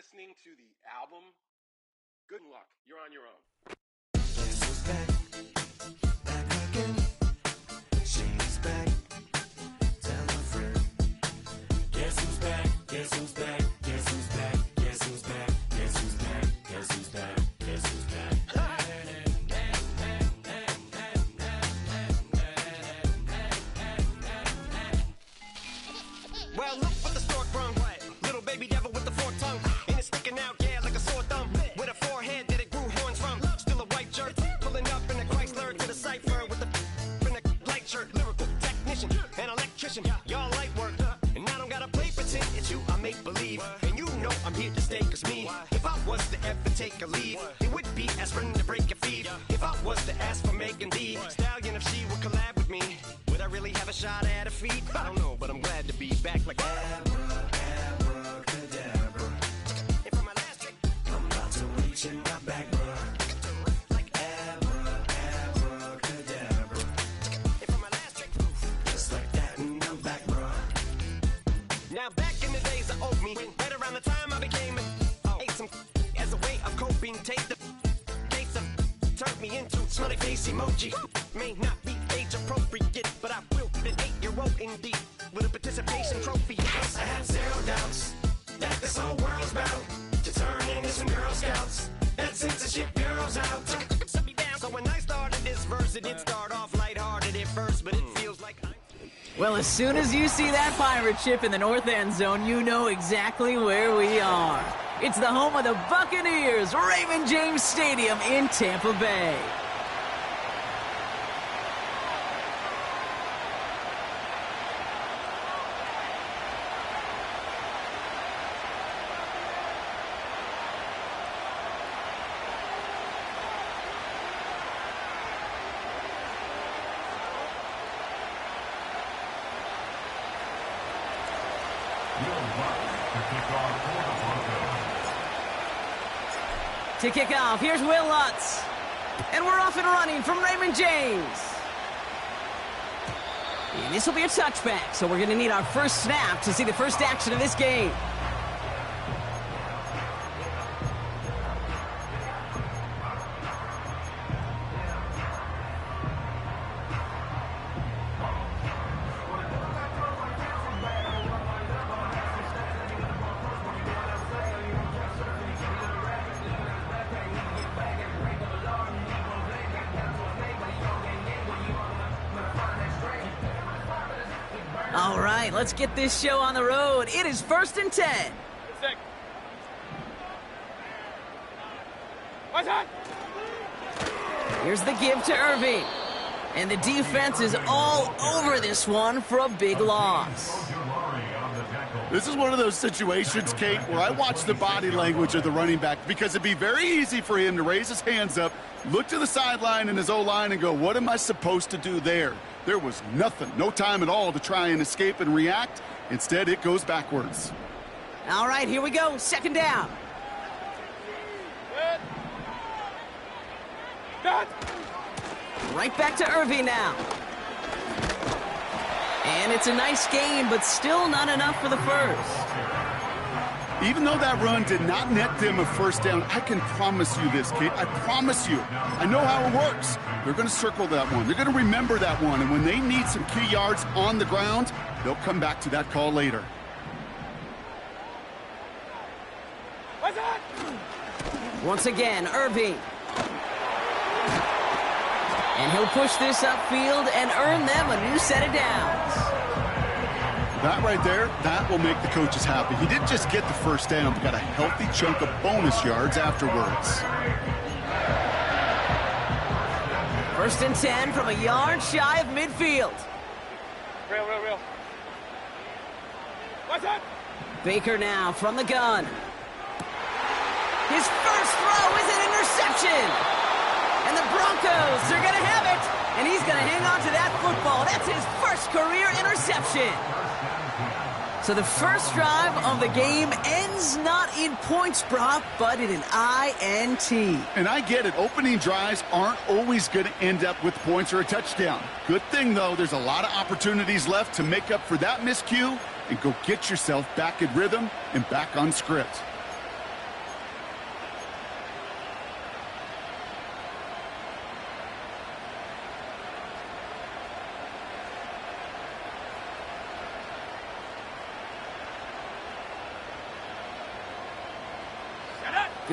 listening to the album, good luck. You're on your own. Guess who's back? Back again. She's back. Tell a friend. Guess who's back? Guess who's back? Guess who's back? Guess who's back? Guess who's back? Guess who's back? Guess who's back? Well, look what the stork brung. Little baby devil with the forked tongue. And it's sticking out, yeah, like a sore thumb. With a forehead that it grew horns from. Still a white jerk. Pulling up in a Chrysler to the cipher with the in a light shirt. Lyrical technician, an electrician. Y'all light work. And I don't gotta play pretend. It's you I make believe. And you know I'm here to stay, cause me, if I was to ever take a leave, it would be aspirin to break your feet. If I was to ask for Megan D Stallion, if she would collab with me, would I really have a shot at her feet? I don't know, but I'm glad to be back like Abracadabra. And for my last trick, I'm about to reach in my back, bruh. like Abracadabra. And for my last trick, Just like that, and I'm back, bruh. now back in the days of oatmeal, right around the time I became ate some as a way of coping. Take the taste of turned me into smiley face emoji. May not be age appropriate, but I will be an 8-year-old indeed with a participation trophy. I have zero doubts that this whole world's bound to turn into some Girl Scouts. That censorship bureau's out. Set me down. So when I started this verse, it did start off lighthearted at first, but it feels like Well, as soon as you see that pirate ship in the north end zone, you know exactly where we are. It's the home of the Buccaneers, Raymond James Stadium in Tampa Bay. To kick off, here's Will Lutz. And we're off and running from Raymond James. And this will be a touchback, so we're going to need our first snap to see the first action of this game. All right, let's get this show on the road. It is 1st and 10. Here's the give to Irving. And the defense is all over this one for a big loss. This is one of those situations, Kate, where I watch the body language of the running back because it'd be very easy for him to raise his hands up, look to the sideline in his O-line and go, what am I supposed to do there? There was nothing, no time at all to try and escape and react. Instead, it goes backwards. All right, here we go. 2nd down. Right back to Irving now. And it's a nice game, but still not enough for the first. Even though that run did not net them a first down, I can promise you this, Kate. I promise you. I know how it works. They're going to circle that one. They're going to remember that one. And when they need some key yards on the ground, they'll come back to that call later. Once again, Irving. And he'll push this upfield and earn them a new set of downs. That right there, that will make the coaches happy. He didn't just get the first down, but got a healthy chunk of bonus yards afterwards. 1st and 10 from a yard shy of midfield. Real. What's that? Baker now from the gun. His first throw is an interception. And the Broncos are going to have it. And he's going to hang on to that football. That's his first career interception. So the first drive of the game ends not in points, Brock, but in an INT. And I get it. Opening drives aren't always going to end up with points or a touchdown. Good thing, though, there's a lot of opportunities left to make up for that miscue and go get yourself back in rhythm and back on script.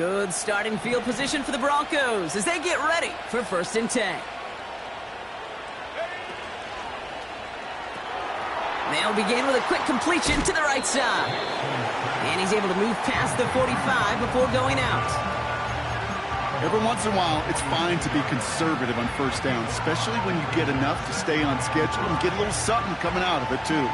Good starting field position for the Broncos as they get ready for 1st and 10. They'll begin with a quick completion to the right side. And he's able to move past the 45 before going out. Every once in a while, it's fine to be conservative on 1st down, especially when you get enough to stay on schedule and get a little something coming out of it, too.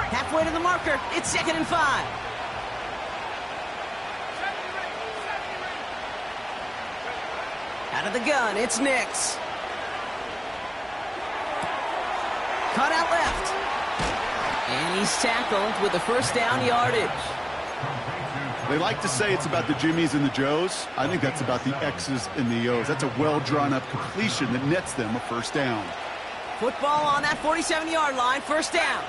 Halfway to the marker, it's 2nd and 5. Out of the gun, it's Nix. Cut out left. And he's tackled with the 1st down yardage. They like to say it's about the Jimmies and the Joes. I think that's about the X's and the O's. That's a well-drawn-up completion that nets them a 1st down. Football on that 47-yard line, 1st down.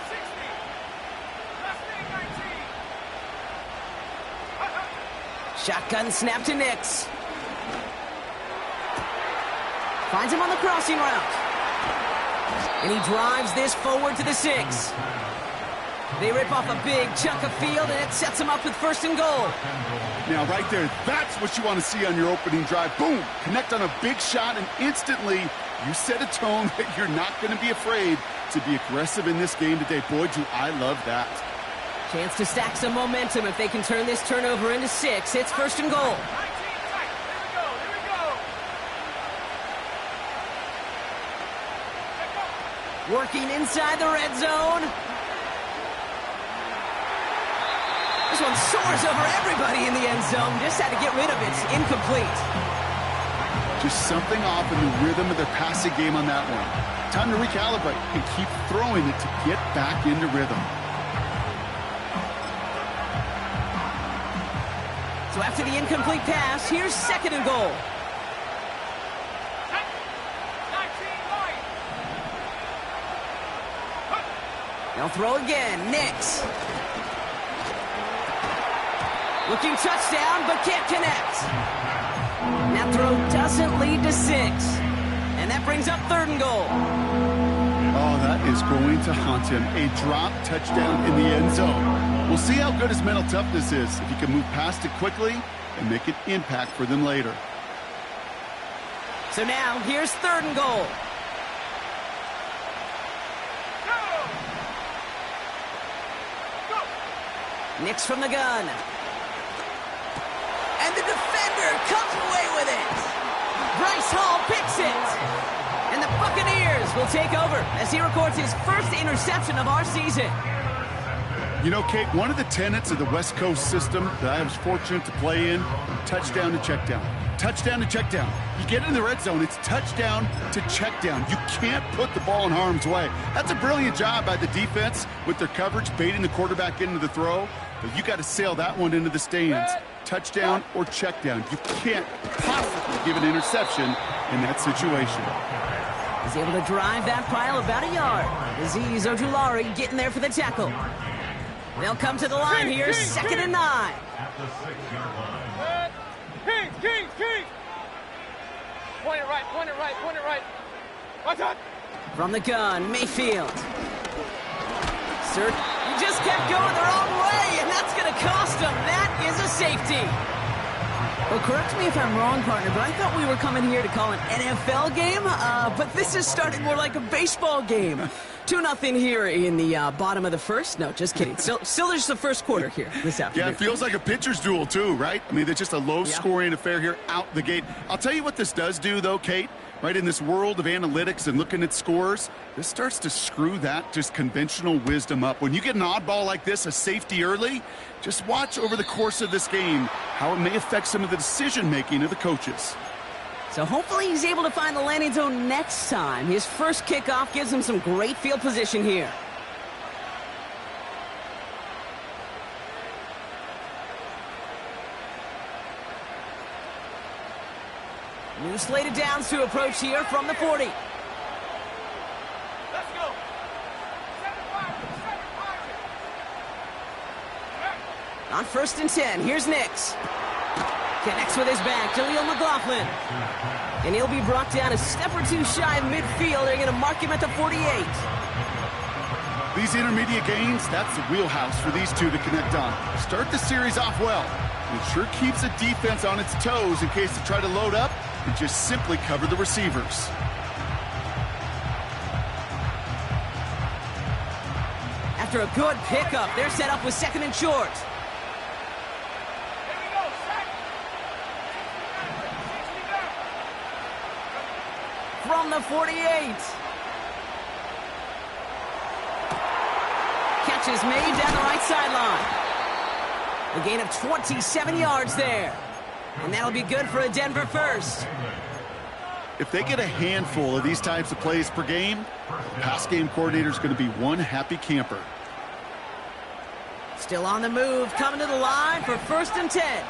Shotgun snap to Nix. Finds him on the crossing route. And he drives this forward to the 6. They rip off a big chunk of field, and it sets him up with 1st and goal. Now, right there, that's what you want to see on your opening drive. Boom! Connect on a big shot, and instantly you set a tone that you're not going to be afraid to be aggressive in this game today. Boy, do I love that. Chance to stack some momentum if they can turn this turnover into 6. It's 1st and goal. Working inside the red zone. This one soars over everybody in the end zone. Just had to get rid of it. It's incomplete. Just something off in the rhythm of their passing game on that one. Time to recalibrate and keep throwing it to get back into rhythm. So after the incomplete pass, here's 2nd and goal. They'll throw again. Nix. Looking touchdown, but can't connect. That throw doesn't lead to 6. And that brings up 3rd and goal. Oh, that is going to haunt him. A drop touchdown in the end zone. We'll see how good his mental toughness is if he can move past it quickly and make an impact for them later. So now, here's 3rd and goal. Nix from the gun. And the defender comes away with it. Bryce Hall picks it. And the Buccaneers will take over as he records his 1st interception of our season. You know, Kate, one of the tenets of the West Coast system that I was fortunate to play in, touchdown to check down. Touchdown to check down. You get in the red zone, it's touchdown to check down. You can't put the ball in harm's way. That's a brilliant job by the defense with their coverage, baiting the quarterback into the throw. But you got to sail that one into the stands. Touchdown or check down. You can't possibly give an interception in that situation. He's able to drive that pile about a yard. Azeez Ojulari getting there for the tackle. They'll come to the line here, 2nd and 9. King! Point it right. Watch out! From the gun, Mayfield. Sir, he just kept going the wrong way, and that's going to cost him. That is a safety. Well, correct me if I'm wrong, partner, but I thought we were coming here to call an NFL game, but this is starting more like a baseball game. 2-0 here in the bottom of the 1st. No, just kidding. Still just the 1st quarter here this afternoon. Yeah, it feels like a pitcher's duel, too, right? I mean, it's just a low-scoring affair here out the gate. I'll tell you what this does do, though, Kate. Right, in this world of analytics and looking at scores, this starts to screw that just conventional wisdom up. When you get an oddball like this, a safety early, just watch over the course of this game how it may affect some of the decision-making of the coaches. So hopefully he's able to find the landing zone next time. His 1st kickoff gives him some great field position here. New slate of downs to approach here from the 40. Let's go! On 1st and 10, here's Nix. Connects with his back, Jaleel McLaughlin. And he'll be brought down a step or two shy of midfield. They're going to mark him at the 48. These intermediate gains, that's the wheelhouse for these two to connect on. Start the series off well. It sure keeps the defense on its toes in case they try to load up and just simply cover the receivers. After a good pickup, they're set up with 2nd and short. From the 48. Catch is made down the right sideline. A gain of 27 yards there. And that'll be good for a Denver first. If they get a handful of these types of plays per game, the pass game coordinator is going to be one happy camper. Still on the move, coming to the line for 1st and 10.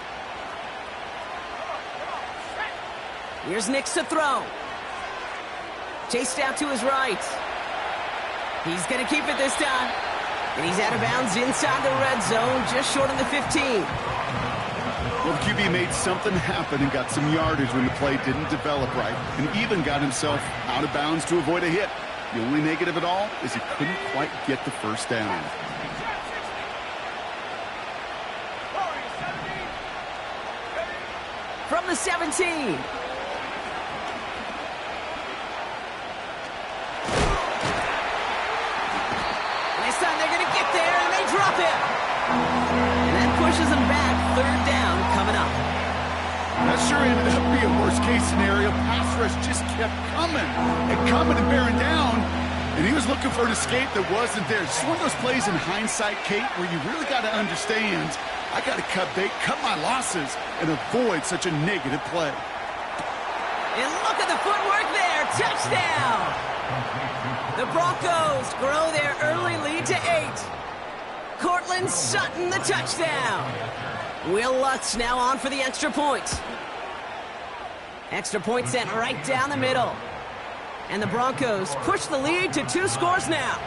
Here's Nix to throw. Chased out to his right. He's going to keep it this time. And he's out of bounds inside the red zone, just short of the 15. Well, the QB made something happen and got some yardage when the play didn't develop right, and even got himself out of bounds to avoid a hit. The only negative at all is he couldn't quite get the first down. From the 17. This time they're going to get there, and they drop him. And that pushes them back. 3rd down coming up. That sure ended up being a worst-case scenario. Pass rush just kept coming and bearing down. And he was looking for an escape that wasn't there. Just one of those plays in hindsight, Kate, where you really got to understand, I got to cut bait, cut my losses, and avoid such a negative play. And look at the footwork there. Touchdown! The Broncos grow their early lead to 8. Cortland Sutton, the touchdown. Will Lutz now on for the extra point. Extra point sent right down the middle. And the Broncos push the lead to 2 scores now.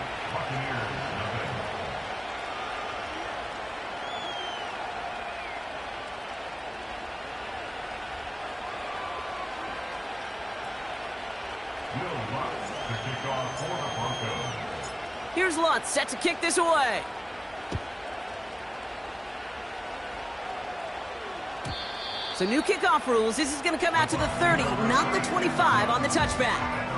Here's Lutz set to kick this away. So new kickoff rules. This is going to come out to the 30, not the 25 on the touchback.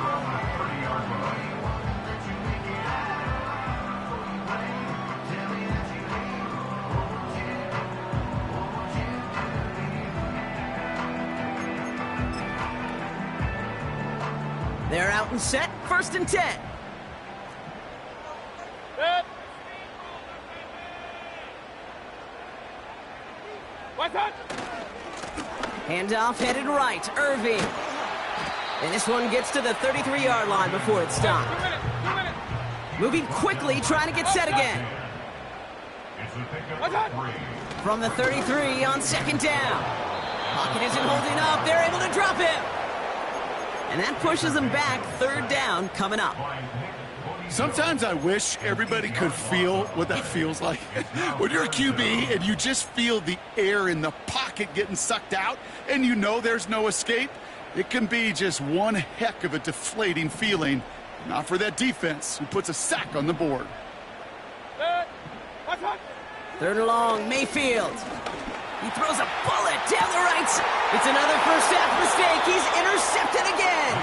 They're out and set. 1st and 10. Handoff headed right. Irving. And this one gets to the 33-yard line before it's stopped. Moving quickly, trying to get set again. From the 33 on 2nd down. Pocket isn't holding up. They're able to drop him. And that pushes them back. 3rd down coming up. Sometimes I wish everybody could feel what that feels like. When you're a QB and you just feel the air in the pocket getting sucked out and you know there's no escape, it can be just one heck of a deflating feeling. Not for that defense who puts a sack on the board. 3rd and long, Mayfield. He throws a bullet down the right side. It's another first half mistake. He's intercepted again.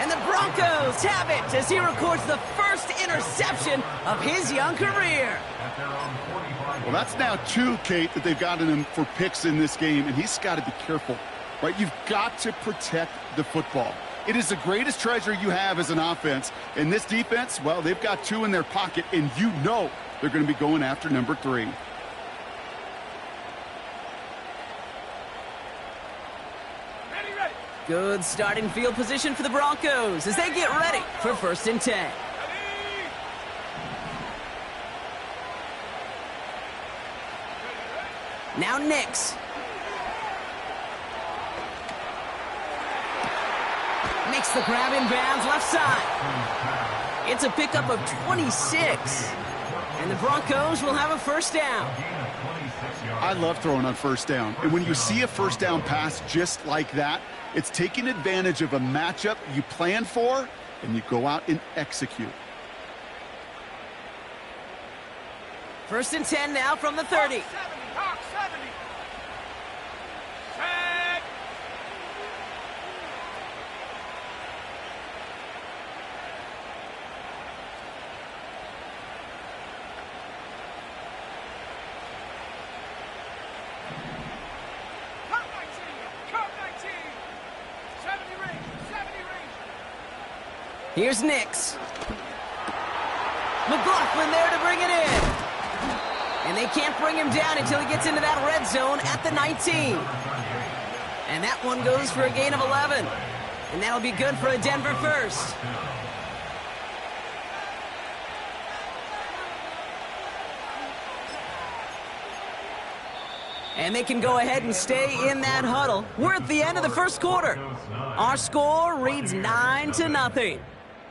And the Broncos have it as he records the first interception of his young career. Well, that's now 2, Kate, that they've gotten him for picks in this game, and he's got to be careful, right? You've got to protect the football. It is the greatest treasure you have as an offense. And this defense, well, they've got 2 in their pocket, and you know they're going to be going after number 3. Good starting field position for the Broncos as they get ready for 1st and 10. Now Nix. Makes the grab in bounds left side. It's a pickup of 26. And the Broncos will have a 1st down. I love throwing on 1st down. And when you see a 1st down pass just like that, it's taking advantage of a matchup you plan for, and you go out and execute. First and 10 now from the 30. Hawk 70. Set. Cut 19. Cut 19. 70 range. 70 range. Here's Nix. McLaughlin there to bring it in. And they can't bring him down until he gets into that red zone at the 19. And that one goes for a gain of 11. And that'll be good for a Denver first. And they can go ahead and stay in that huddle. We're at the end of the first quarter. Our score reads 9-0.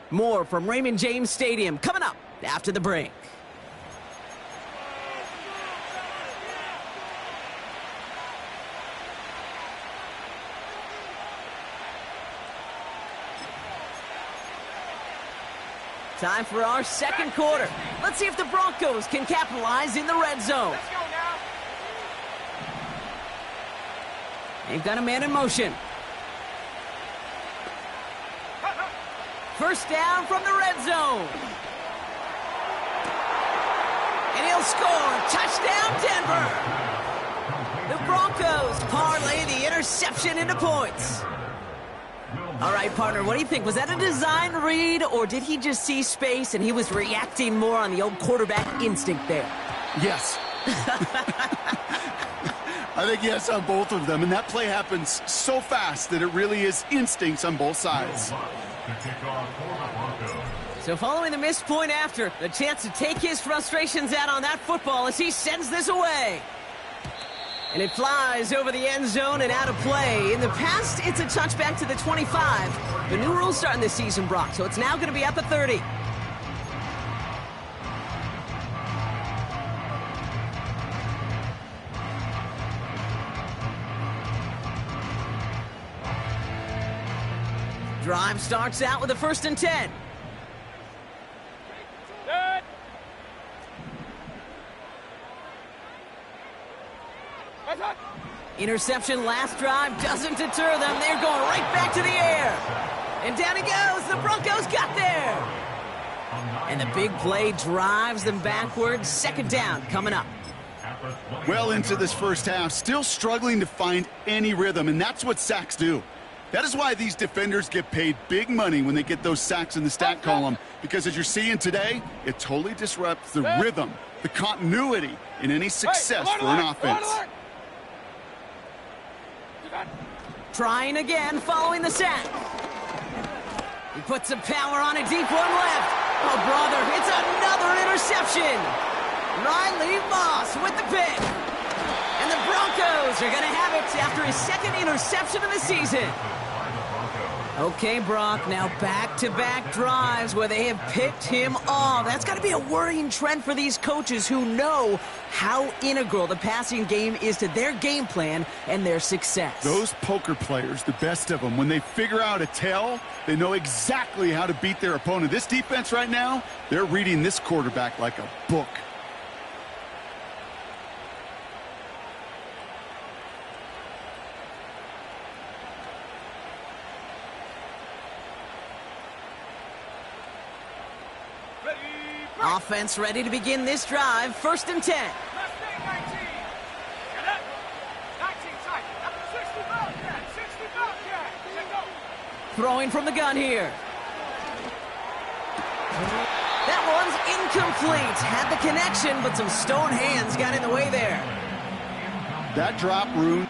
More from Raymond James Stadium coming up after the break. Time for our second quarter. Let's see if the Broncos can capitalize in the red zone. Let's go now. They've got a man in motion. First down from the red zone. And he'll score. Touchdown, Denver. The Broncos parlay the interception into points. All right, partner, what do you think? Was that a design read, or did he just see space and he was reacting more on the old quarterback instinct there? Yes. I think yes on both of them, and that play happens so fast that it really is instincts on both sides. So following the missed point after, the chance to take his frustrations out on that football as he sends this away. And it flies over the end zone and out of play. In the past, it's a touchback to the 25. The new rules starting this season, Brock, so it's now going to be at the 30. Drive starts out with a first and 10. Set. That's hot. Interception last drive doesn't deter them. They're going right back to the air. And down he goes. The Broncos got there. And the big play drives them backwards. Second down coming up. Well into this first half, still struggling to find any rhythm, and that's what sacks do. That is why these defenders get paid big money when they get those sacks in the stat column, because as you're seeing today, it totally disrupts the rhythm, the continuity in any success for an offense. Trying again following the sack. He puts some power on a deep one left. Oh, brother, it's another interception. Riley Moss with the pick. And the Broncos are going to have it after his second interception of the season. Okay, Brock, now back-to-back drives where they have picked him off. That's got to be a worrying trend for these coaches who know how integral the passing game is to their game plan and their success. Those poker players, the best of them, when they figure out a tell, they know exactly how to beat their opponent. This defense right now, they're reading this quarterback like a book. Offense ready to begin this drive. First and 10. Left thing, 19. Get up. 19 tight. 60 Bobcat. 60 Bobcat. Let go. Throwing from the gun here. That one's incomplete. Had the connection, but some stone hands got in the way there. That drop ruined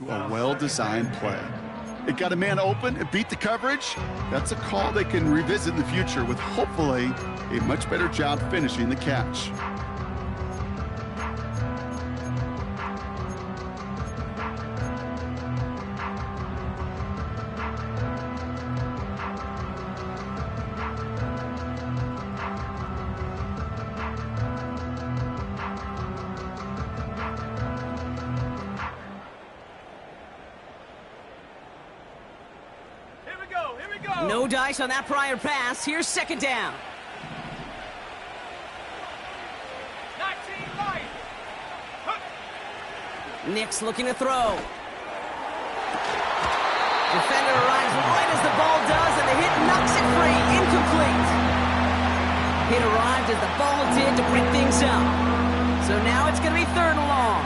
to a well-designed play. It got a man open, it beat the coverage. That's a call they can revisit in the future with hopefully a much better job finishing the catch. No dice on that prior pass. Here's second down. 19 line. Nix looking to throw. Defender arrives right as the ball does, and the hit knocks it free. Incomplete. Hit arrived as the ball did to break things up. So now it's going to be third and long.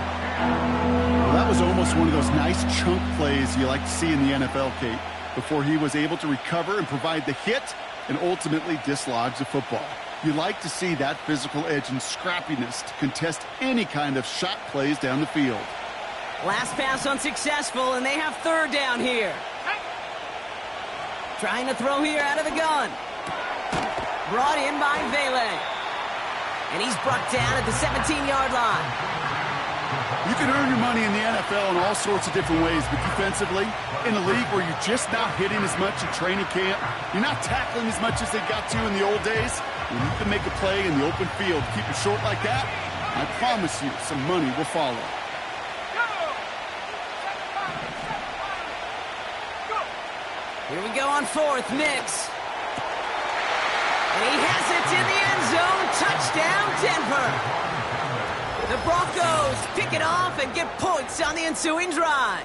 Well, that was almost one of those nice chunk plays you like to see in the NFL, Kate, before he was able to recover and provide the hit and ultimately dislodge the football. You like to see that physical edge and scrappiness to contest any kind of shot plays down the field. Last pass unsuccessful, and they have third down here. Trying to throw here out of the gun. Brought in by Vele. And he's brought down at the 17-yard line. You can earn your money in the NFL in all sorts of different ways, but defensively, in a league where you're just not hitting as much in training camp, you're not tackling as much as they got to in the old days, when you can make a play in the open field, keep it short like that, I promise you some money will follow. Here we go on fourth, Nix. And he has it in the end zone. Touchdown, Denver. The Broncos pick it off and get points on the ensuing drive.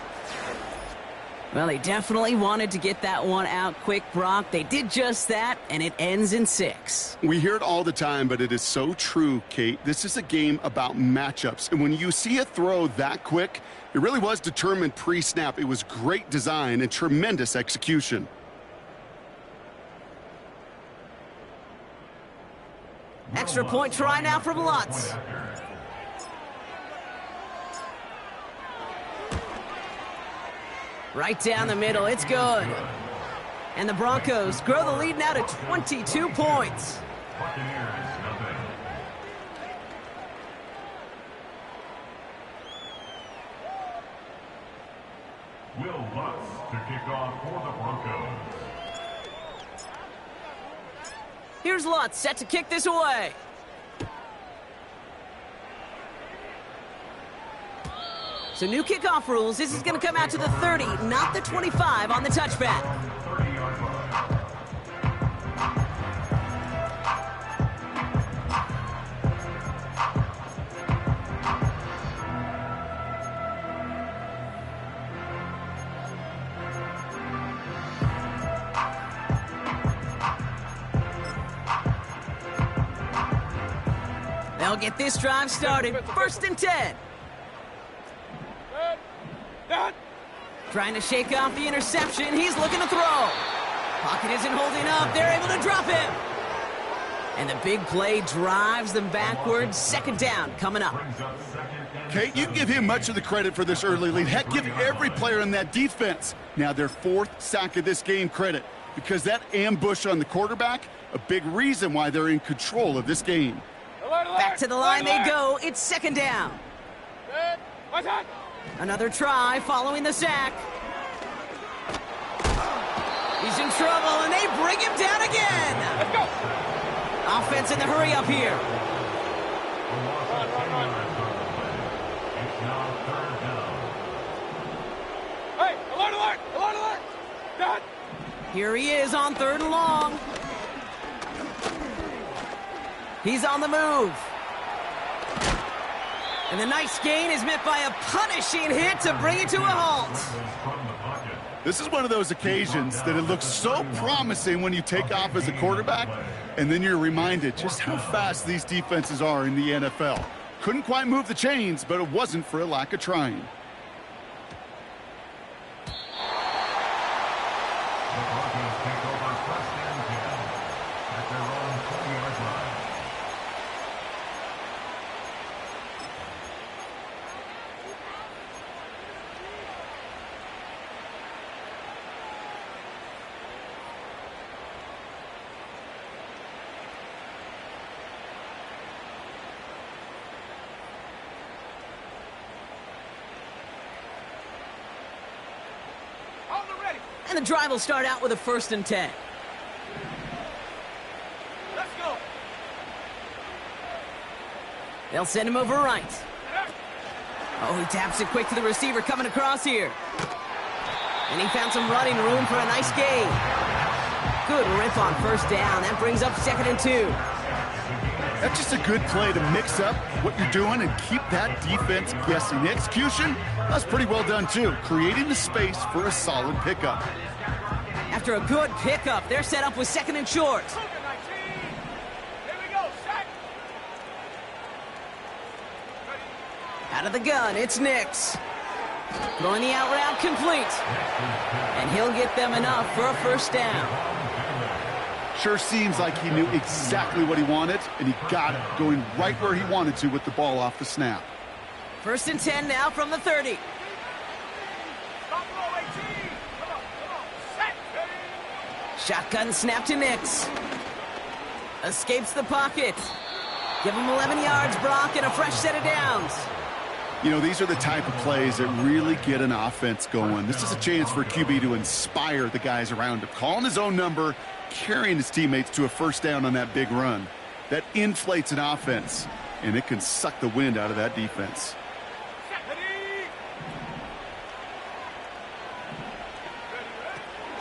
Well, they definitely wanted to get that one out quick, Brock. They did just that, and it ends in 6. We hear it all the time, but it is so true, Kate. This is a game about matchups. And when you see a throw that quick, it really was determined pre-snap. It was great design and tremendous execution. Extra point try now from Lutz. Right down the middle, it's good. And the Broncos grow the lead now to 22 points. Will Lutz to kick off for the Broncos. Here's Lutz set to kick this away. So new kickoff rules. This is going to come out to the 30, not the 25 on the touchback. 30-yard line. They'll get this drive started. First and 10. Trying to shake off the interception. He's looking to throw. Pocket isn't holding up. They're able to drop him. And the big play drives them backwards. Second down coming up. Kate, you give him much of the credit for this early lead. Heck, give every player in that defense now their 4th sack of this game credit, because that ambush on the quarterback, a big reason why they're in control of this game. Back to the line they go. It's second down. Another try following the sack. He's in trouble, and they bring him down again. Let's go. Offense in the hurry up here. It's now third down. Hey, alert, alert, alert, alert. Dad. Here he is on third and long. He's on the move. And the nice gain is met by a punishing hit to bring it to a halt. This is one of those occasions that it looks so promising when you take off as a quarterback, and then you're reminded just how fast these defenses are in the NFL. Couldn't quite move the chains, but it wasn't for a lack of trying. The Broncos take over first and 10 at their own 20-yard line. And the drive will start out with a 1st and 10. Let's go. They'll send him over right. Oh, he taps it quick to the receiver coming across here. And he found some running room for a nice gain. Good rip on 1st down. That brings up 2nd and 2. That's just a good play to mix up what you're doing and keep that defense guessing. The execution, that's pretty well done too, creating the space for a solid pickup. After a good pickup, they're set up with 2nd and short. Cougar 19. Here we go. Sack. Ready. Out of the gun, it's Nix. Throwing the out route complete. And he'll get them enough for a 1st down. Sure seems like he knew exactly what he wanted, and he got it, going right where he wanted to with the ball off the snap. 1st and 10 now from the 30. Stop roll 18. Come on. Set. Ready. Shotgun snap to Nix. Escapes the pocket. Give him 11 yards, Brock, and a fresh set of downs. You know, these are the type of plays that really get an offense going. This is a chance for QB to inspire the guys around him. Calling his own number, carrying his teammates to a 1st down on that big run. That inflates an offense, and it can suck the wind out of that defense. Set. Ready.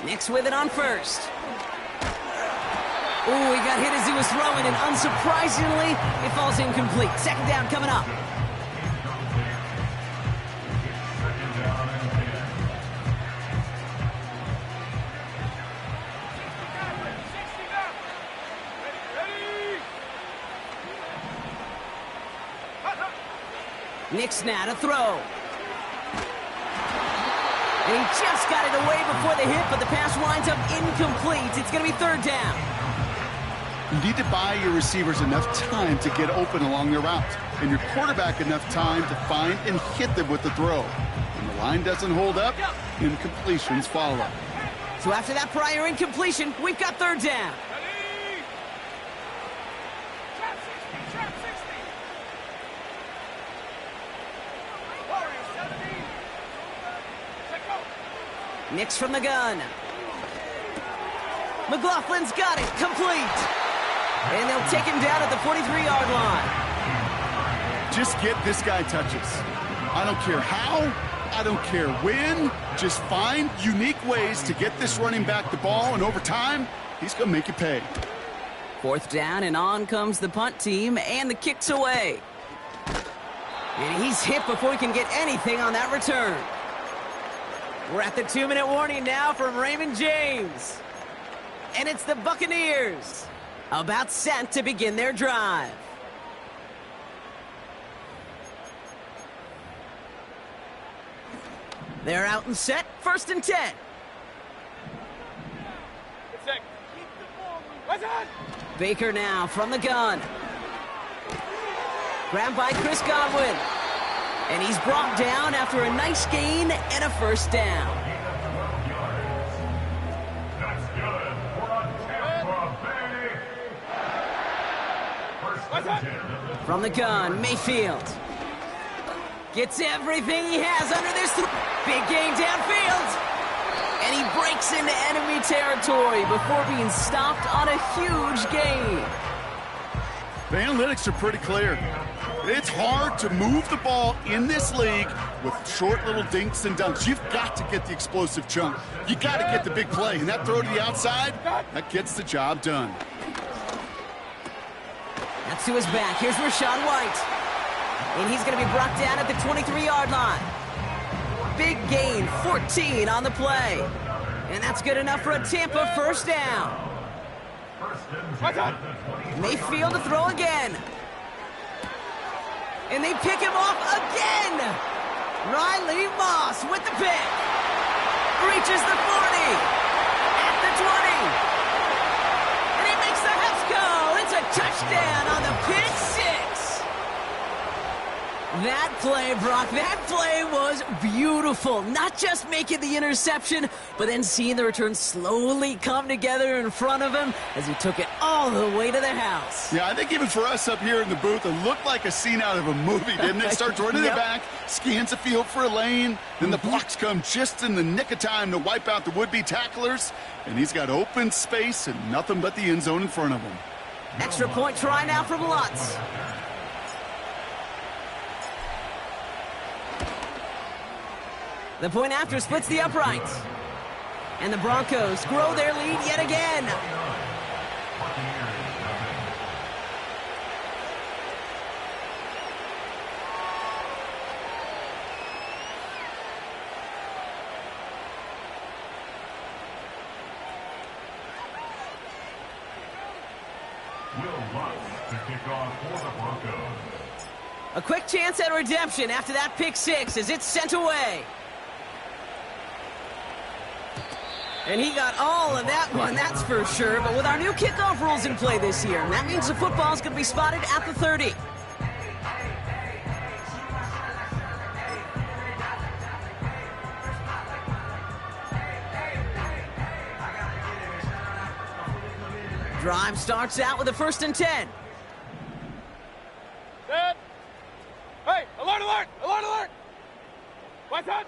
Nix with it on 1st. Ooh, he got hit as he was throwing, and unsurprisingly, it falls incomplete. 2nd down coming up. Nix now to throw. And he just got it away before the hit, but the pass winds up incomplete. It's going to be 3rd down. You need to buy your receivers enough time to get open along their route, and your quarterback enough time to find and hit them with the throw. When the line doesn't hold up, incompletions follow. So after that prior incompletion, we've got 3rd down. Ready. Trap 60. Trap 60. Warriors 70. Set go. Nix from the gun. McLaughlin's got it. Complete. And they'll take him down at the 43-yard line. Just get this guy touches. I don't care how, I don't care when. Just find unique ways to get this running back the ball, and over time, he's going to make you pay. 4th down, and on comes the punt team, and the kick's away. And he's hit before he can get anything on that return. We're at the 2-minute warning now from Raymond James. And it's the Buccaneers, about set to begin their drive. They're out and set, 1st and 10. Set. Keep the ball moving. What's on? Baker now from the gun. Grabbed by Chris Godwin. And he's brought down after a nice gain and a 1st down. That's good. We're on Tampa Bay. 1st and 10. From the gun, Mayfield. Gets everything he has under this big gain downfield. And he breaks into enemy territory before being stopped on a huge gain. The analytics are pretty clear. It's hard to move the ball in this league with short little dinks and dunks. You've got to get the explosive chunk. You got to get the big play. And that throw to the outside, that gets the job done. That's to his back. Here's Rachaad White. And he's going to be brought down at the 23-yard line. Big gain, 14 on the play. And that's good enough for a Tampa 1st down. Mayfield to throw again. And they pick him off again. Riley Moss with the pick. Reaches the 40. At the 20. And he makes the Hefco. It's a touchdown on the pick 6. That play, Brock. That play was beautiful. Not just making the interception, but then seeing the return slowly come together in front of him as he took it all the way to the house. Yeah, I think even for us up here in the booth, it looked like a scene out of a movie, didn't it? Starts running Yep. it back, scans the field for a lane, then the blocks come just in the nick of time to wipe out the would-be tacklers, and he's got open space and nothing but the end zone in front of him. Extra point try now from Lutz. The point after splits the uprights. And the Broncos grow their lead yet again. Will Lutz to kick off for the Broncos. A quick chance at redemption after that pick six as it's sent away. And he got all of that one, that's for sure. But with our new kickoff rules in play this year, that means the football is going to be spotted at the 30. Drive starts out with a 1st and 10. Set. Hey, alert, alert, alert, alert. What's that?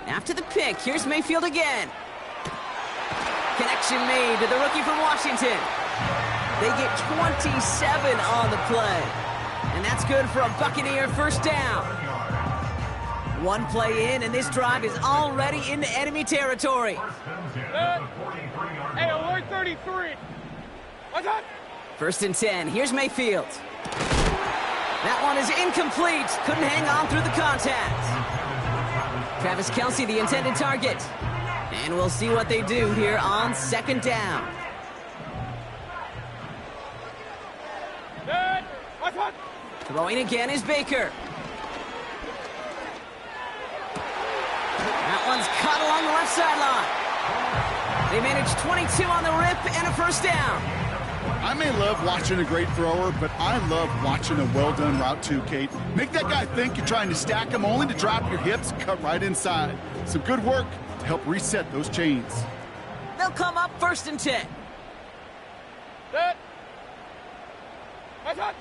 After the pick, here's Mayfield again. Connection made to the rookie from Washington. They get 27 on the play. And that's good for a Buccaneer 1st down. One play in, and this drive is already into enemy territory. Set. Hey, alert 33. What's that? 1st and 10. Here's Mayfield. That one is incomplete. Couldn't hang on through the contact. Travis Kelce, the intended target. And we'll see what they do here on 2nd down. Set. What's that? Throwing again is Baker. That one's caught along the left sideline. They managed 22 on the rip and a 1st down. I may love watching a great thrower, but I love watching a well-done route too, Kate. Make that guy think you're trying to stack him only to drop your hips, cut right inside. Some good work to help reset those chains. They'll come up 1st and 10. Set. What's that?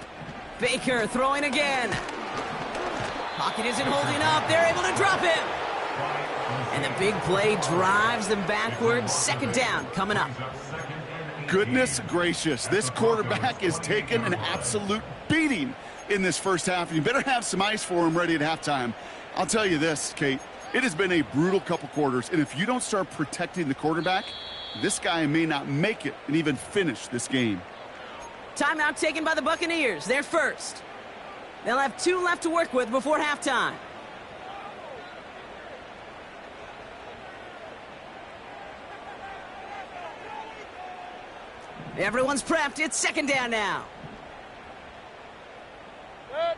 Baker throwing again. Pocket isn't holding up. They're able to drop him. And the big play drives them backwards. 2nd down coming up. Goodness gracious, this quarterback is taking an absolute beating in this first half. You better have some ice for him ready at halftime. I'll tell you this, Kate, it has been a brutal couple quarters, and if you don't start protecting the quarterback, this guy may not make it and even finish this game. Timeout taken by the Buccaneers. They're first. They'll have 2 left to work with before halftime. Everyone's prepped. It's 2nd down now. Set.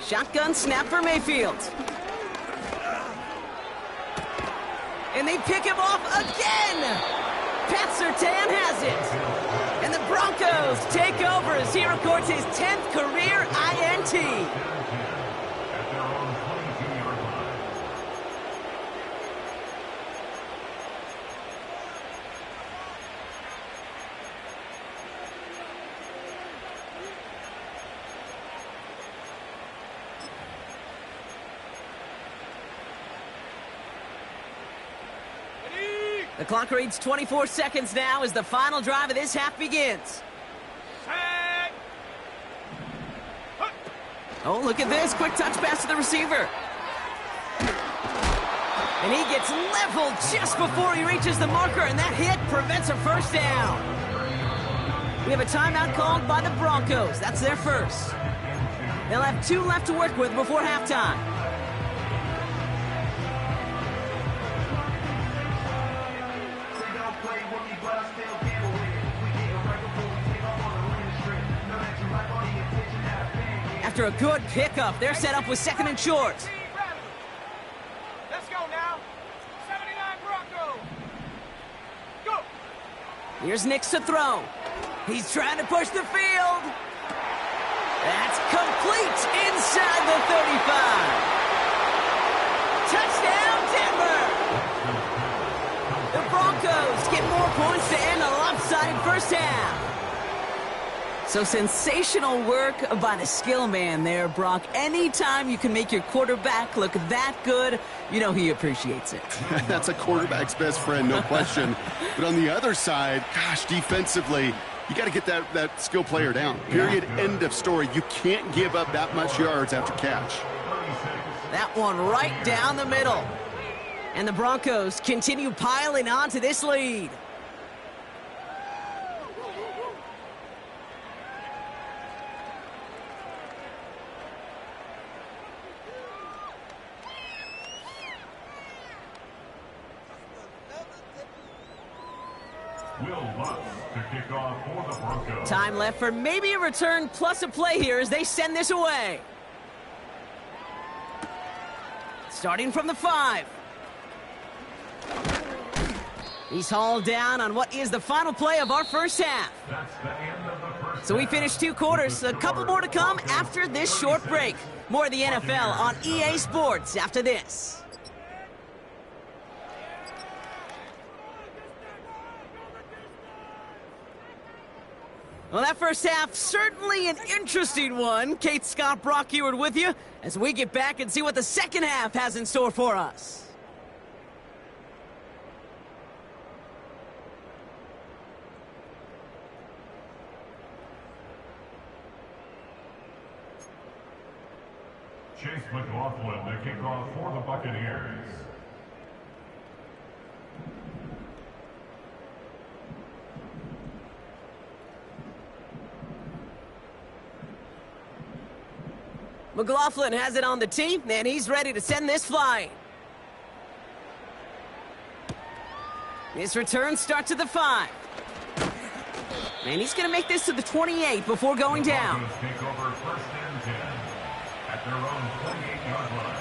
Shotgun snap for Mayfield. And they pick him off again. Pat Surtain has it. And the Broncos take over as he records his 10th career INT. At their own 22-yard line. Ready. The clock reads 24 seconds now as the final drive of this half begins. Set. Oh, look at this. Quick touch pass to the receiver. And he gets leveled just before he reaches the marker, and that hit prevents a 1st down. We have a timeout called by the Broncos. That's their first. They'll have 2 left to work with before halftime. After a good pickup, they're set up with 2nd and short. Let's go now. 79 Broncos. Go. Here's Nix to throw. He's trying to push the field. That's complete inside the 35. Touchdown, Denver! The Broncos get more points to end a lopsided first half. So sensational work by the skill man there, Brock. Anytime you can make your quarterback look that good, you know he appreciates it. That's a quarterback's best friend, no question. But on the other side, gosh, defensively, you got to get that skill player down. Period. End of story. You can't give up that much yards after catch. That one right down the middle. And the Broncos continue piling on to this lead. Will Lutz to kick off for the Broncos. Time left for maybe a return plus a play here as they send this away. Starting from the 5. He's hauled down on what is the final play of our first half. That's the end of the first So we half. finished 2 quarters. A couple more to come after this short break. More of the NFL on EA Sports after this. Well, that first half, certainly an interesting one. Kate, Scott, Brock Heward with you as we get back and see what the second half has in store for us. Chase McLaughlin to kick off for the Buccaneers. McLaughlin has it on the tee, and he's ready to send this flying. His return starts at the 5. And he's going to make this to the 28 before going down. Broncos take over first and 10 at their own 28-yard line.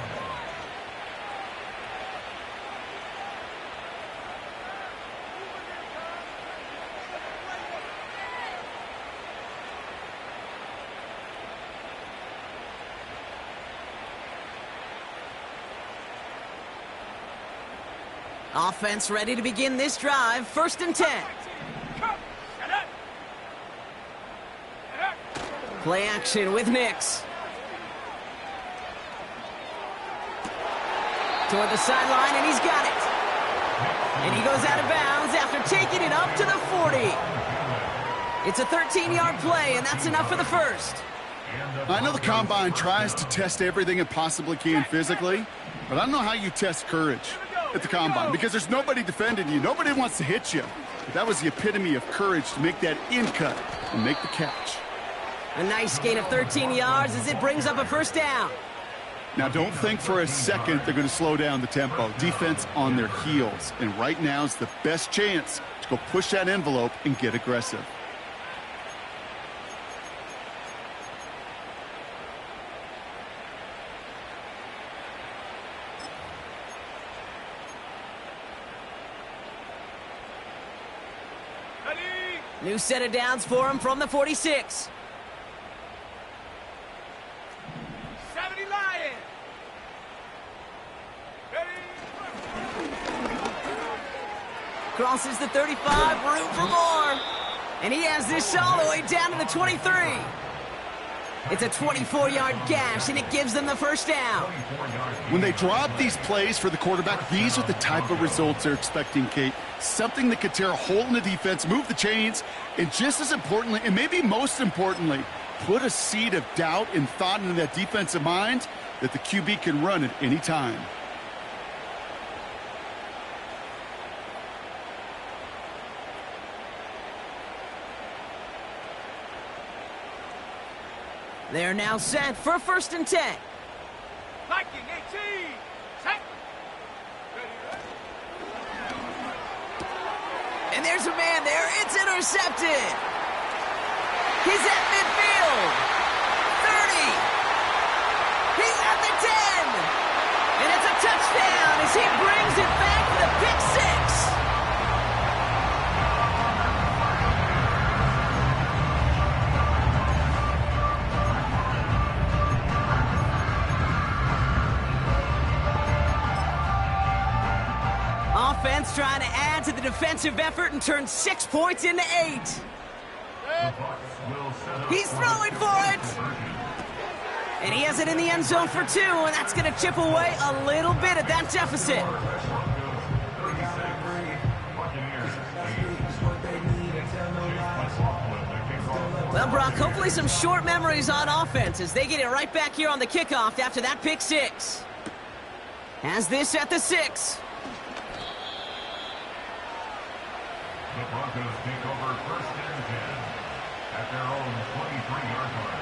Offense ready to begin this drive. First and 10. Play action with Nix. Toward the sideline, and he's got it. And he goes out of bounds after taking it up to the 40. It's a 13-yard play, and that's enough for the first. I know the Combine tries to test everything it possibly can physically, but I don't know how you test courage at the Combine because there's nobody defending you. Nobody wants to hit you. But that was the epitome of courage to make that in cut and make the catch. A nice gain of 13 yards as it brings up a first down. Now, don't think for a second they're going to slow down the tempo. Defense on their heels. And right now is the best chance to go push that envelope and get aggressive. New set of downs for him from the 46. 70 Lions. Crosses the 35, room for more. And he has this all the way down to the 23. It's a 24-yard gash, and it gives them the first down. When they drop these plays for the quarterback, these are the type of results they're expecting, Kate. Something that could tear a hole in the defense, move the chains, and just as importantly, and maybe most importantly, put a seed of doubt and thought into that defensive mind that the QB can run at any time. They're now set for first and 10. Viking 18. Set. And there's a man there. It's intercepted. He's at midfield. 30. He's at the 10. And it's a touchdown as he brings it back for the pick 6. He's trying to add to the defensive effort and turn 6 points into 8. The Bucks will set up He's throwing for it. And he has it in the end zone for 2, and that's going to chip away a little bit at that deficit. Well, Brock, hopefully some short memories on offense as they get it right back here on the kickoff after that pick 6. Has this at the 6. The Broncos take over 1st and 10 at their own 23-yard line.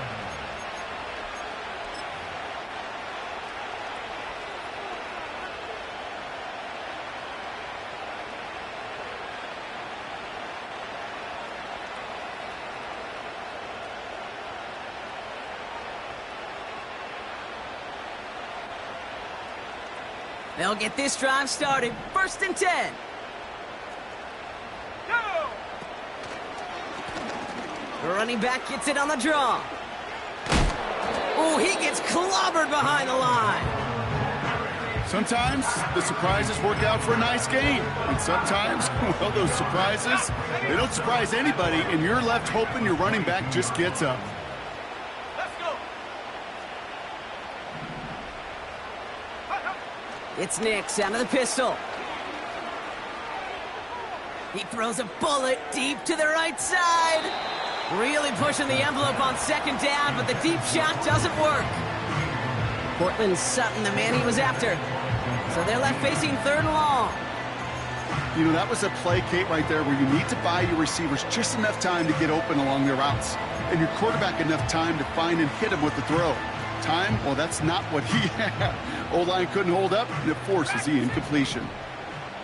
They'll get this drive started. 1st and 10. Go! The running back gets it on the draw. Oh, he gets clobbered behind the line. Sometimes the surprises work out for a nice game. And sometimes, well, those surprises, they don't surprise anybody, and you're left hoping your running back just gets up. Let's go! It's Nix out of the pistol. He throws a bullet deep to the right side. Really pushing the envelope on 2nd down, but the deep shot doesn't work. Cortland Sutton, the man he was after. So they're left facing 3rd and long. You know, that was a play, Kate, right there where you need to buy your receivers just enough time to get open along their routes. And your quarterback enough time to find and hit him with the throw. Time, well, that's not what he had. O-line couldn't hold up, and it forces the incompletion.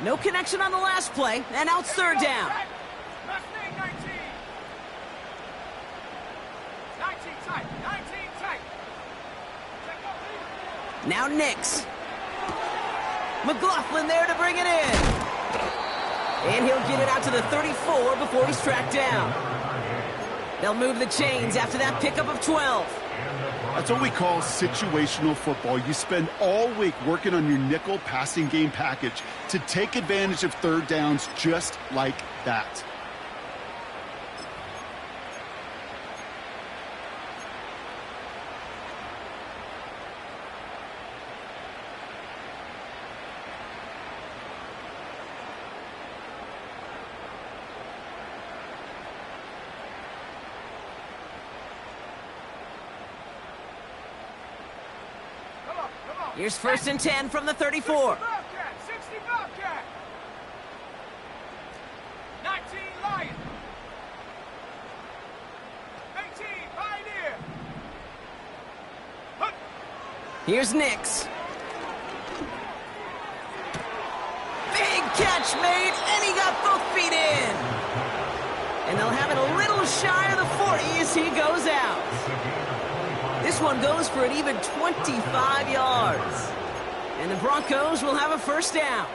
No connection on the last play, and now it's 3rd down. Mustang 19. 19 tight. 19 tight. Now Nix. McLaughlin there to bring it in. And he'll get it out to the 34 before he's tracked down. They'll move the chains after that pickup of 12. That's what we call situational football. You spend all week working on your nickel passing game package to take advantage of 3rd downs just like that. Here's 1st and 10 from the 34. 60 Bobcat. 19 Lion. 18 Pioneer. Hunt. Here's Nix. Big catch made, and he got both feet in. And they'll have it a little shy of the 40 as he goes out. This one goes for an even 25 yards. And the Broncos will have a 1st down.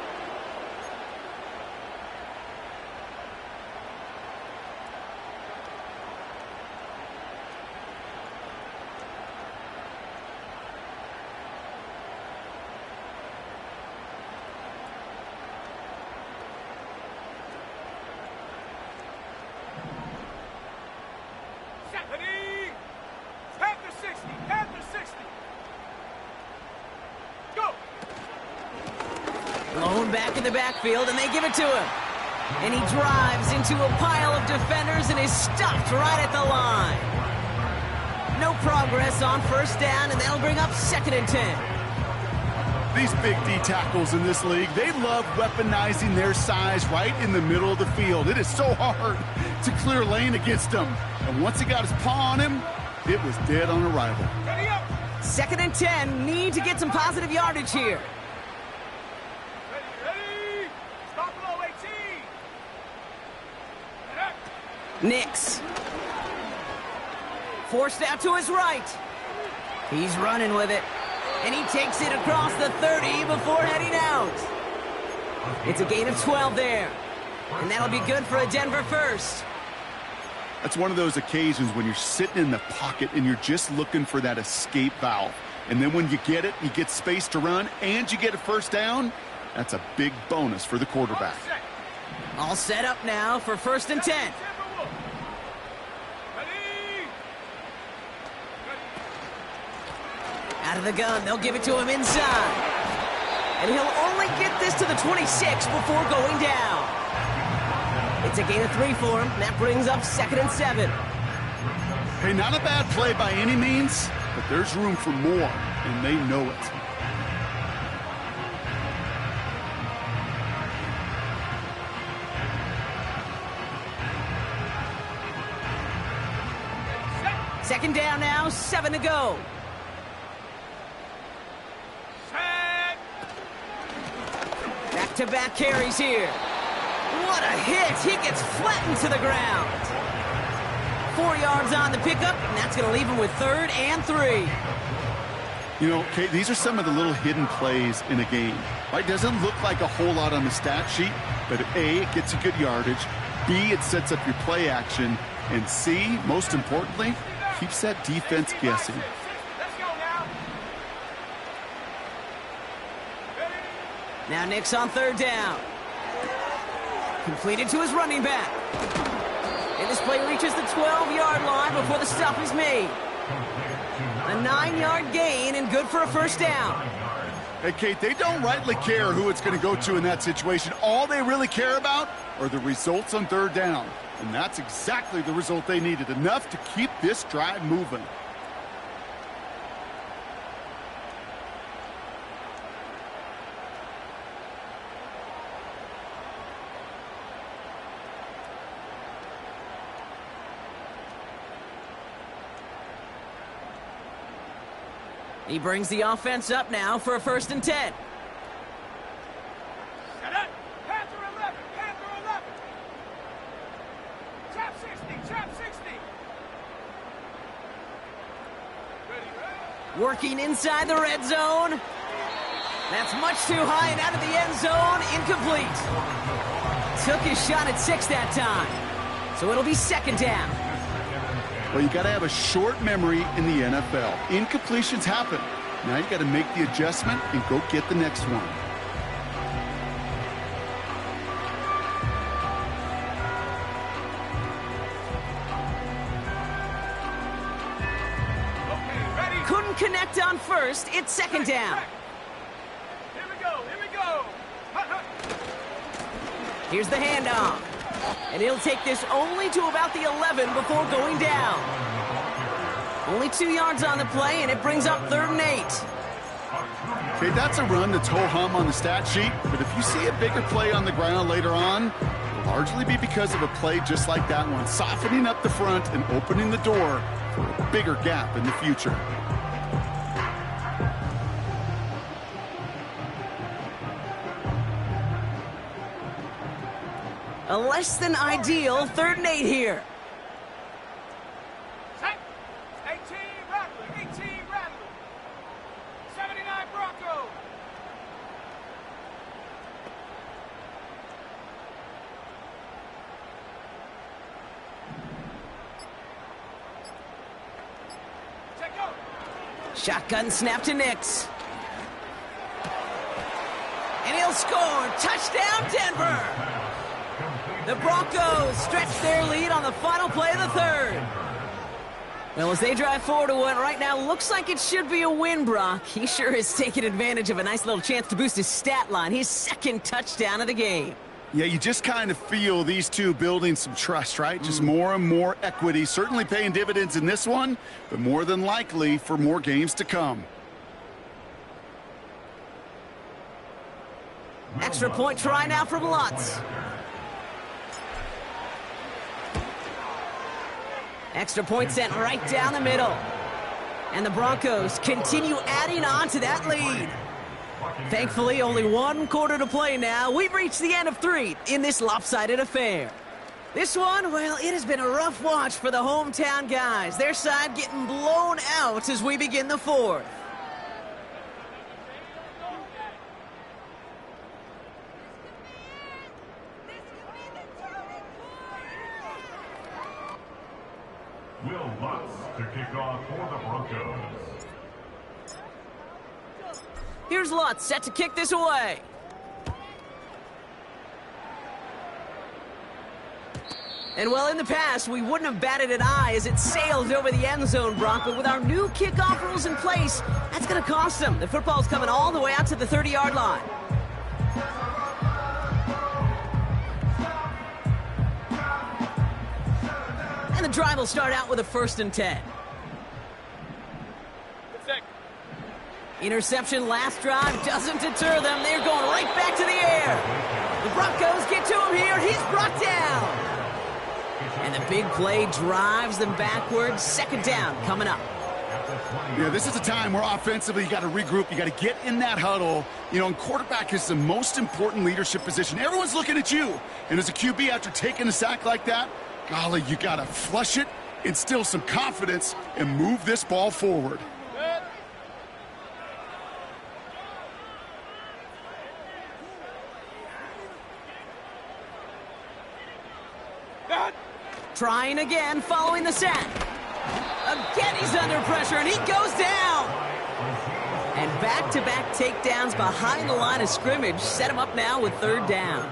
Stephanie. Panther 60. Panther 60. Go. Blown back in the backfield, and they give it to him. And he drives into a pile of defenders and is stopped right at the line. No progress on 1st down, and they'll bring up 2nd and 10. These big D tackles in this league, they love weaponizing their size right in the middle of the field. It is so hard to clear lane against them. And once he got his paw on him, it was dead on arrival. Ready up. 2nd and 10, need to get some positive yardage here. Ready. Stop below 18. Nix. Forced out to his right. He's running with it. And he takes it across the 30 before heading out. It's a gain of 12 there. And that'll be good for a Denver 1st. That's one of those occasions when you're sitting in the pocket and you're just looking for that escape valve. And then when you get it, you get space to run, and you get a 1st down, That's a big bonus for the quarterback. All set up now for 1st and 10. Out of the gun, they'll give it to him inside. And he'll only get this to the 26 before going down. It's a gain of 3 for him. That brings up 2nd and 7. Hey, not a bad play by any means, but there's room for more, and they know it. Second down now, 7 to go. Back-to-back carries here. What a hit! He gets flattened to the ground. 4 yards on the pickup, and that's going to leave him with 3rd and 3. You know, Kate, these are some of the little hidden plays in a game. Right? Doesn't look like a whole lot on the stat sheet, but A, it gets you good yardage. B, it sets up your play action. And C, most importantly, keeps that defense guessing. Now Nix on 3rd down. Completed to his running back. And this play reaches the 12-yard line before the stop is made. A 9-yard gain and good for a 1st down. Hey, Kate, they don't rightly care who it's going to go to in that situation. All they really care about are the results on 3rd down. And that's exactly the result they needed, enough to keep this drive moving. He brings the offense up now for a 1st and 10. Set up. Panther 11. Panther 11. Trap 60. Trap 60. Ready. Working inside the red zone. That's much too high and out of the end zone. Incomplete. Took his shot at 6 that time. So it'll be 2nd down. Well, you got to have a short memory in the NFL. Incompletions happen. Now you got to make the adjustment and go get the next one. Okay, ready. Couldn't connect on 1st. It's 2nd down. Here we go. Here we go. Here's the handoff. And he'll take this only to about the 11 before going down. Only 2 yards on the play, and it brings up 3rd and 8. Okay, that's a run that's ho-hum on the stat sheet, but if you see a bigger play on the ground later on, it'll largely be because of a play just like that one, softening up the front and opening the door for a bigger gap in the future. A less than ideal 3rd and 8 here. Set. 18 rattling. 18 rattling. 79 Bronco. Check go. Shotgun snap to Nix. And he'll score. Touchdown, Denver. The Broncos stretch their lead on the final play of the 3rd. Well, as they drive forward to what right now looks like it should be a win, Brock. He sure is taking advantage of a nice little chance to boost his stat line. His 2nd touchdown of the game. Yeah, you just kind of feel these two building some trust, right? Just more and more equity. Certainly paying dividends in this one, but more than likely for more games to come. Extra point try now from Lutz. Extra point sent right down the middle. And the Broncos continue adding on to that lead. Thankfully, only 1 quarter to play now. We've reached the end of 3 in this lopsided affair. This one, well, it has been a rough watch for the hometown guys. Their side getting blown out as we begin the 4th. Will Lutz to kick off for the Broncos. Here's Lutz set to kick this away. And well, in the past, we wouldn't have batted an eye as it sails over the end zone, Brock. But with our new kickoff rules in place, that's going to cost them. The football's coming all the way out to the 30-yard line. And the drive will start out with a 1st and 10. Interception last drive doesn't deter them. They're going right back to the air. The Broncos get to him here. He's brought down. And the big play drives them backwards. 2nd down coming up. Yeah, this is a time where offensively you got to regroup. You got to get in that huddle. You know, and quarterback is the most important leadership position. Everyone's looking at you. And as a QB, after taking a sack like that, golly, you got to flush it, instill some confidence, and move this ball forward. Trying again, following the sack. Again, he's under pressure, and he goes down. And back-to-back takedowns behind the line of scrimmage set him up now with 3rd down.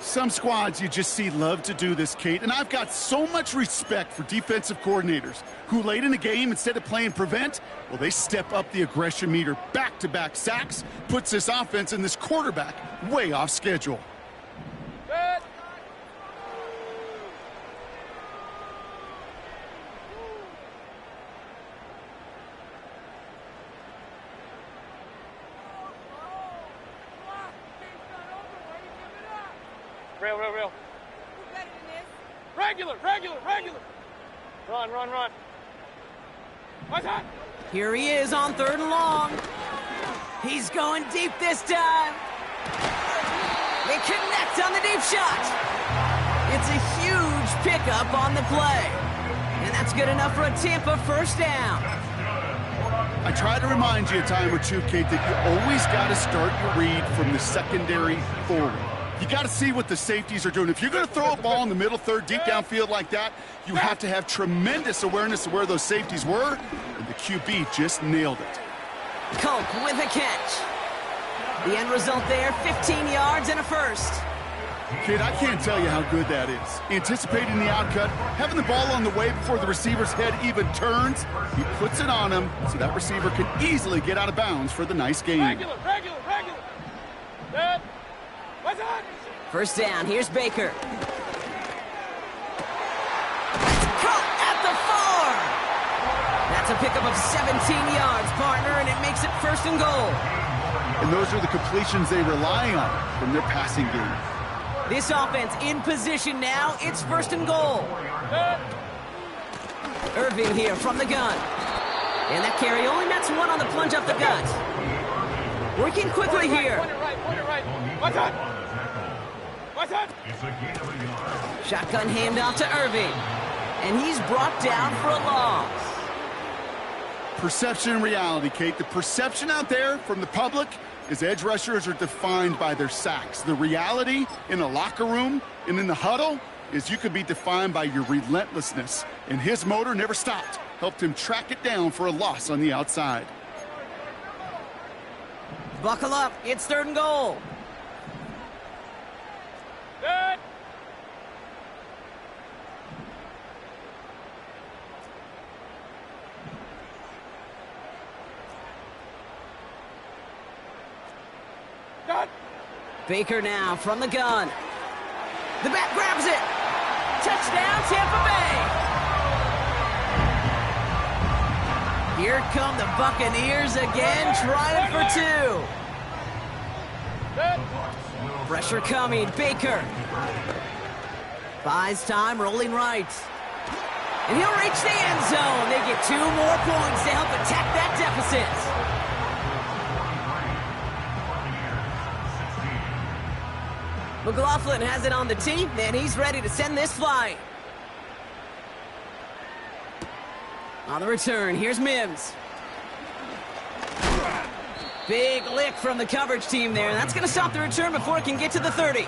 Some squads you just see love to do this, Kate, and I've got so much respect for defensive coordinators who late in the game, instead of playing prevent, well, they step up the aggression meter. Back-to-back sacks puts this offense and this quarterback way off schedule. Real. Regular. Run. What's that? Here he is on 3rd and long. He's going deep this time. They connect on the deep shot. It's a huge pickup on the play. And that's good enough for a Tampa 1st down. I try to remind you a time or two, Kate, that you always got to start your read from the secondary forward. You got to see what the safeties are doing. If you're going to throw a ball in the middle third, deep downfield like that, you have to have tremendous awareness of where those safeties were, and the QB just nailed it. Coke with a catch. The end result there, 15 yards and a 1st. Kid, I can't tell you how good that is. Anticipating the outcut, having the ball on the way before the receiver's head even turns, he puts it on him so that receiver can easily get out of bounds for the nice game. Regular. Dead. What's that? 1st down, here's Baker. It's caught at the 4. That's a pickup of 17 yards, partner, and it makes it 1st and goal. And those are the completions they rely on from their passing game. This offense in position now. It's 1st and goal. Irving here from the gun. And that carry only nets 1 on the plunge up the gut. Working quickly here. Point it right. What's that? Shotgun handoff to Irving. And he's brought down for a loss. Perception and reality, Kate. The perception out there from the public is edge rushers are defined by their sacks. The reality in the locker room and in the huddle is you could be defined by your relentlessness. And his motor never stopped. Helped him track it down for a loss on the outside. Buckle up. It's 3rd and goal. Dead. Baker now from the gun. The back grabs it. Touchdown, Tampa Bay. Here come the Buccaneers again, trying for 2. Pressure coming, Baker. Buys time, rolling right. And he'll reach the end zone. They get 2 more points to help attack that deficit. McLaughlin has it on the tee, and he's ready to send this flying. On the return, here's Mims. Big lick from the coverage team there, and that's going to stop the return before it can get to the 30. The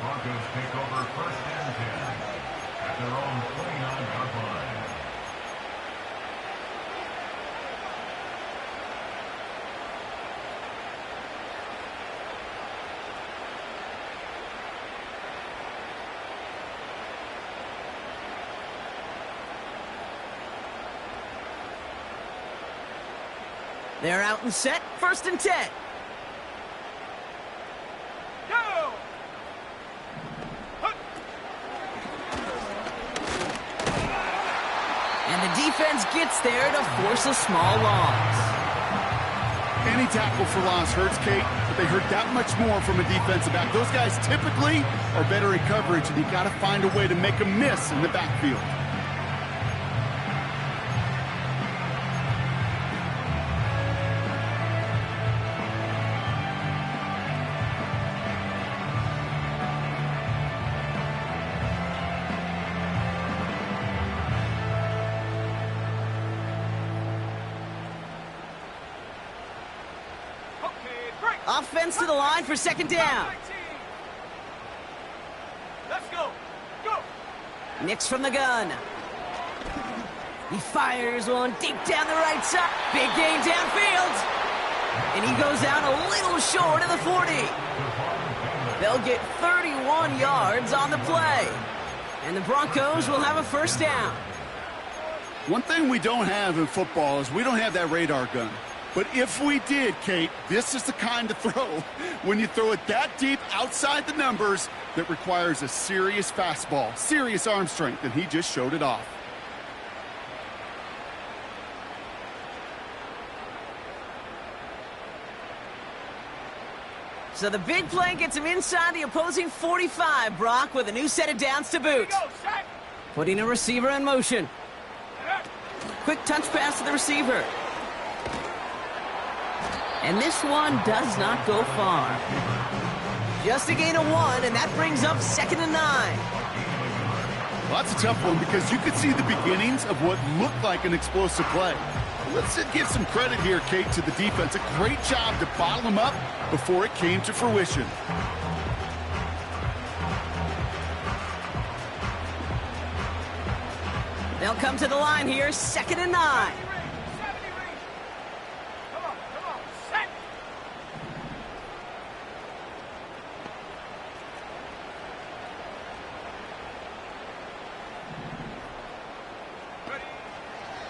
Broncos take over 1st and 10 at their own 29-yard line. They're out and set, 1st and 10. Go! And the defense gets there to force a small loss. Any tackle for loss hurts, Kate, but they hurt that much more from a defensive back. Those guys typically are better in coverage, and you got to find a way to make them miss in the backfield. Offense to the line for 2nd down. Let's go. Go. Nix from the gun. He fires one deep down the right side. Big gain downfield. And he goes out a little short of the 40. They'll get 31 yards on the play. And the Broncos will have a 1st down. One thing we don't have in football is we don't have that radar gun. But if we did, Kate, this is the kind of throw, when you throw it that deep outside the numbers, that requires a serious fastball, serious arm strength, and he just showed it off. So the big play gets him inside the opposing 45, Brock, with a new set of downs to boot. Go, set. Putting a receiver in motion. Quick touch pass to the receiver. And this one does not go far. Just a gain of 1, and that brings up 2nd and 9. Well, that's a tough one because you could see the beginnings of what looked like an explosive play. Let's give some credit here, Kate, to the defense. A great job to bottle them up before it came to fruition. They'll come to the line here, 2nd and 9.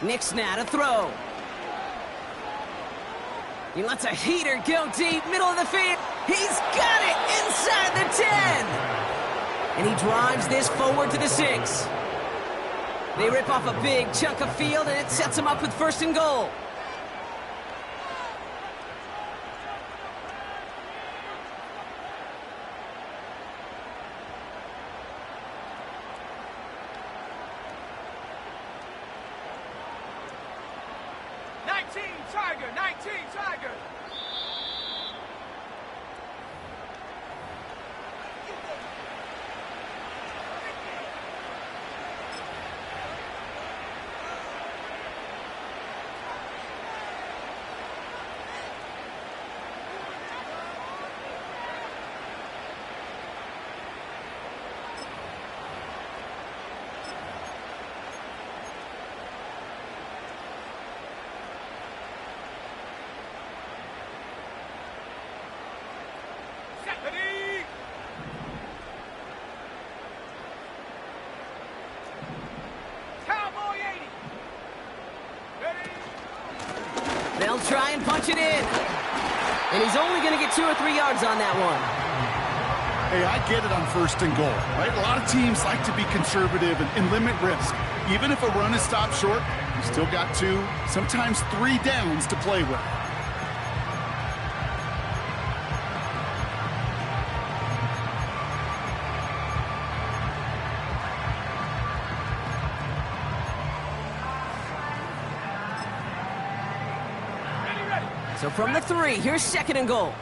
Nix now to throw. He lets a heater go deep, middle of the field. He's got it inside the 10. And he drives this forward to the 6. They rip off a big chunk of field, and it sets him up with 1st and goal. Tiger, 19, Tiger. They'll try and punch it in. And he's only going to get 2 or 3 yards on that one. Hey, I get it on 1st and goal, right? A lot of teams like to be conservative and limit risk. Even if a run is stopped short, you still got 2, sometimes 3 downs to play with. So from the 3, here's 2nd and goal.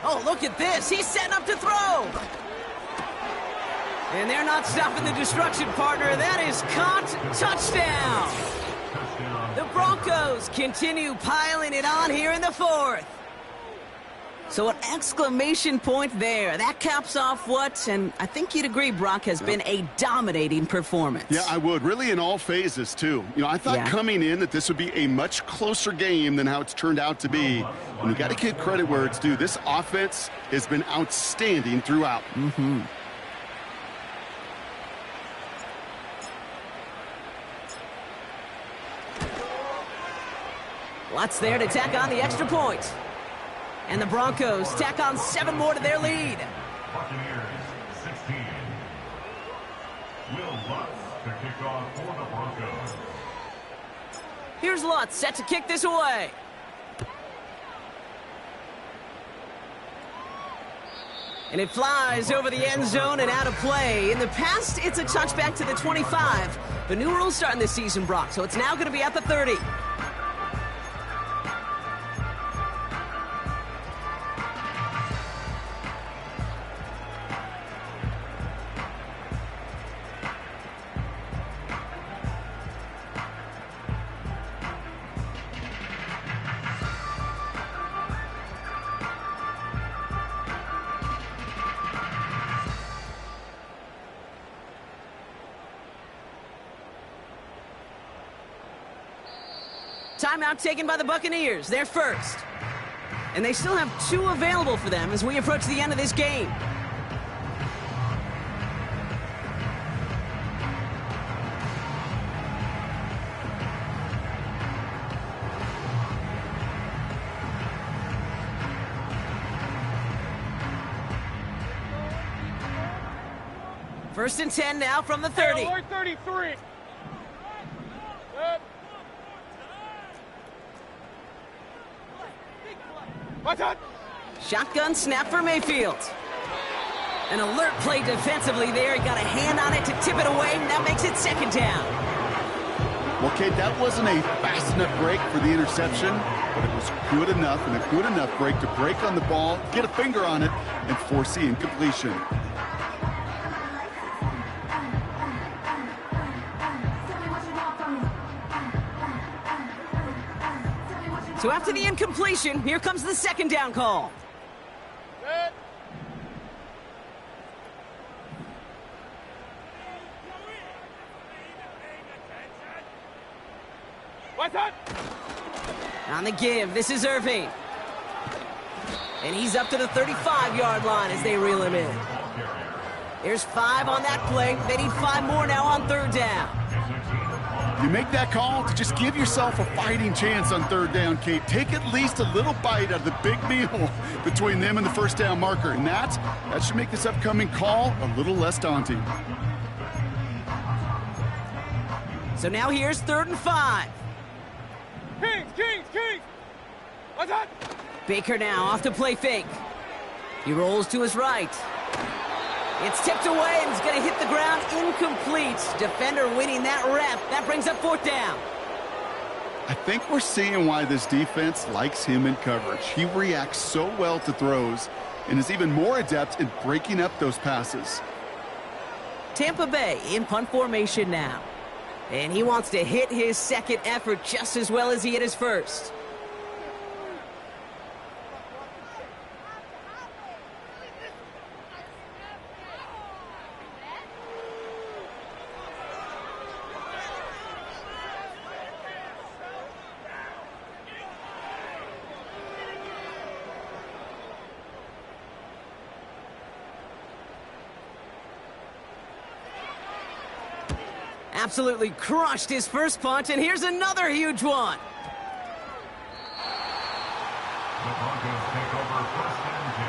Oh, look at this. He's setting up to throw. And they're not stopping the destruction, partner. That is caught. Touchdown. The Broncos continue piling it on here in the 4th. So an exclamation point there. That caps off what, and I think you'd agree, Brock, has been a dominating performance. Yeah, I would. Really in all phases, too. You know, I thought coming in that this would be a much closer game than how it's turned out to be. And you got to give credit where it's due. This offense has been outstanding throughout. Lutz there to tack on the extra point. And the Broncos tack on 7 more to their lead. Buccaneers 16. Will Lutz to kick off for the Broncos. Here's Lutz set to kick this away. And it flies over the end zone and out of play. In the past, it's a touchback to the 25. The new rules starting this season, Brock, so it's now going to be at the 30. Timeout taken by the Buccaneers. They're first. And they still have 2 available for them as we approach the end of this game. First and 10 now from the 30. Alert 33. What's that? Shotgun snap for Mayfield. An alert play defensively there. He got a hand on it to tip it away, and that makes it second down. Well, Kate, that wasn't a fast enough break for the interception, but it was good enough and a good enough break to break on the ball, get a finger on it, and force the incompletion. So after the incompletion, here comes the second down call. Good. What's that? On the give, this is Irving. And he's up to the 35-yard line as they reel him in. There's 5 on that play. They need 5 more now on third down. You make that call to just give yourself a fighting chance on third down, Kate. Take at least a little bite out of the big meal between them and the first down marker. And that should make this upcoming call a little less daunting. So now here's 3rd and 5. Kings! What's that? Baker now off to play fake. He rolls to his right. It's tipped away and it's going to hit the ground incomplete. Defender winning that rep. That brings up 4th down. I think we're seeing why this defense likes him in coverage. He reacts so well to throws and is even more adept in breaking up those passes. Tampa Bay in punt formation now. And he wants to hit his second effort just as well as he hit his first. Absolutely crushed his first punt, and here's another huge one. The Broncos take over first and 10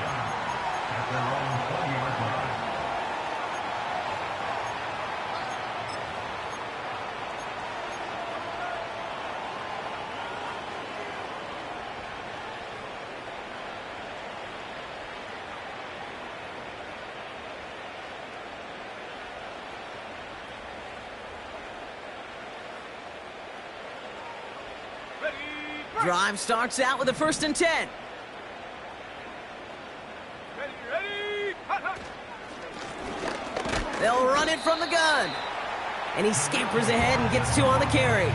at their own 20-yard line. Drive starts out with a 1st and 10. Ready! Hot! They'll run it from the gun. And he scampers ahead and gets 2 on the carry.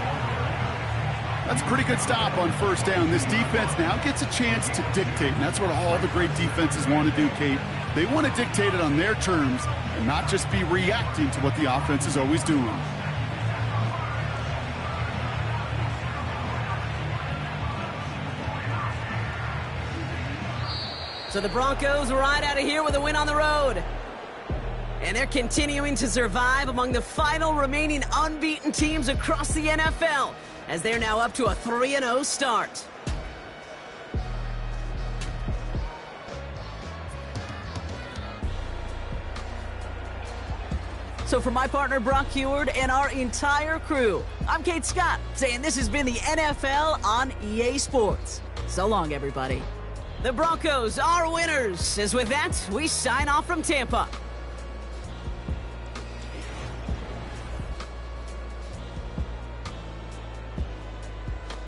That's a pretty good stop on first down. This defense now gets a chance to dictate, and that's what all the great defenses want to do, Kate. They want to dictate it on their terms and not just be reacting to what the offense is always doing. So the Broncos ride out of here with a win on the road. And they're continuing to survive among the final remaining unbeaten teams across the NFL. as they're now up to a 3-0 start. So for my partner Brock Heward and our entire crew, I'm Kate Scott, saying this has been the NFL on EA Sports. So long, everybody. The Broncos are winners, as with that, we sign off from Tampa.